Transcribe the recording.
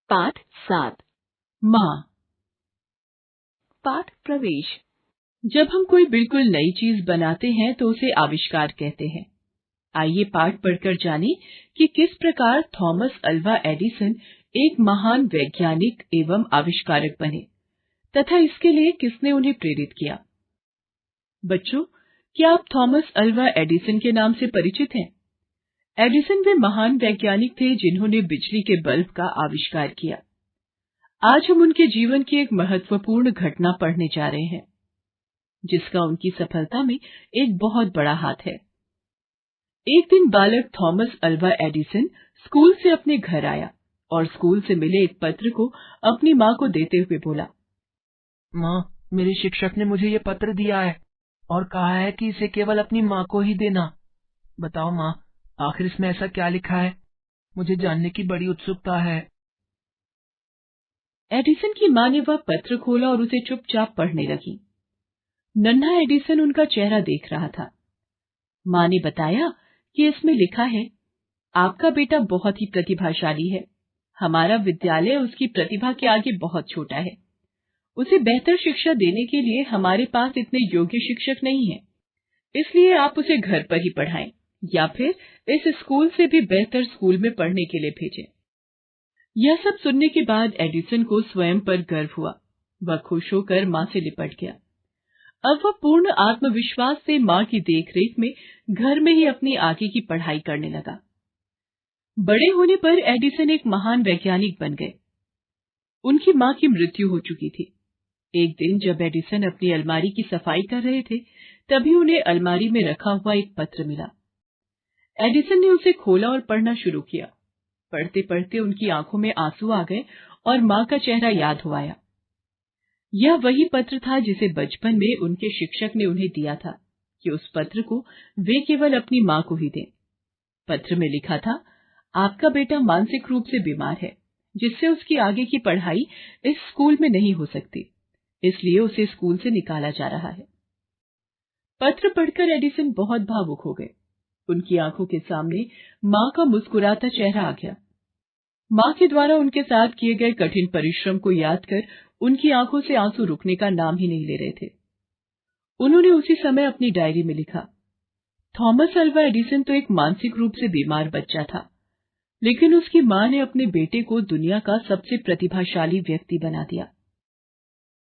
पाठ 7 माँ। पाठ प्रवेश। जब हम कोई बिल्कुल नई चीज बनाते हैं तो उसे आविष्कार कहते हैं। आइए पाठ पढ़कर जानें कि किस प्रकार थॉमस अल्वा एडिसन एक महान वैज्ञानिक एवं आविष्कारक बने तथा इसके लिए किसने उन्हें प्रेरित किया। बच्चों, क्या आप थॉमस अल्वा एडिसन के नाम से परिचित हैं? एडिसन वे महान वैज्ञानिक थे जिन्होंने बिजली के बल्ब का आविष्कार किया। आज हम उनके जीवन की एक महत्वपूर्ण घटना पढ़ने जा रहे हैं, जिसका उनकी सफलता में एक बहुत बड़ा हाथ है। एक दिन बालक थॉमस अल्वा एडिसन स्कूल से अपने घर आया और स्कूल से मिले एक पत्र को अपनी माँ को देते हुए बोला, माँ, मेरे शिक्षक ने मुझे ये पत्र दिया है और कहा है कि इसे केवल अपनी माँ को ही देना। बताओ माँ, आखिर इसमें ऐसा क्या लिखा है? मुझे जानने की बड़ी उत्सुकता है। एडिसन की माँ ने वह पत्र खोला और उसे चुपचाप पढ़ने लगी। नन्हा एडिसन उनका चेहरा देख रहा था। माँ ने बताया कि इसमें लिखा है, आपका बेटा बहुत ही प्रतिभाशाली है। हमारा विद्यालय उसकी प्रतिभा के आगे बहुत छोटा है। उसे बेहतर शिक्षा देने के लिए हमारे पास इतने योग्य शिक्षक नहीं हैं। इसलिए आप उसे घर पर ही पढ़ाएं या फिर इस स्कूल से भी बेहतर स्कूल में पढ़ने के लिए भेजें। यह सब सुनने के बाद एडिसन को स्वयं पर गर्व हुआ। वह खुश होकर माँ से लिपट गया। अब वह पूर्ण आत्मविश्वास से माँ की देखरेख में घर में ही अपनी आगे की पढ़ाई करने लगा। बड़े होने पर एडिसन एक महान वैज्ञानिक बन गए। उनकी माँ की मृत्यु हो चुकी थी। एक दिन जब एडिसन अपनी अलमारी की सफाई कर रहे थे, तभी उन्हें अलमारी में रखा हुआ एक पत्र मिला। एडिसन ने उसे खोला और पढ़ना शुरू किया। पढ़ते पढ़ते उनकी आंखों में आंसू आ गए और माँ का चेहरा याद हो आया। यह वही पत्र था जिसे बचपन में उनके शिक्षक ने उन्हें दिया था कि उस पत्र को वे केवल अपनी माँ को ही दें। पत्र में लिखा था, आपका बेटा मानसिक रूप से बीमार है, जिससे उसकी आगे की पढ़ाई इस स्कूल में नहीं हो सकती, इसलिए उसे स्कूल से निकाला जा रहा है। पत्र पढ़कर एडिसन बहुत भावुक हो गए। उनकी आंखों के सामने माँ का मुस्कुराता चेहरा आ गया। माँ के द्वारा उनके साथ किए गए कठिन परिश्रम को याद कर उनकी आंखों से आंसू रुकने का नाम ही नहीं ले रहे थे। उन्होंने उसी समय अपनी डायरी में लिखा, थॉमस अल्वा एडिसन तो एक मानसिक रूप से बीमार बच्चा था, लेकिन उसकी माँ ने अपने बेटे को दुनिया का सबसे प्रतिभाशाली व्यक्ति बना दिया।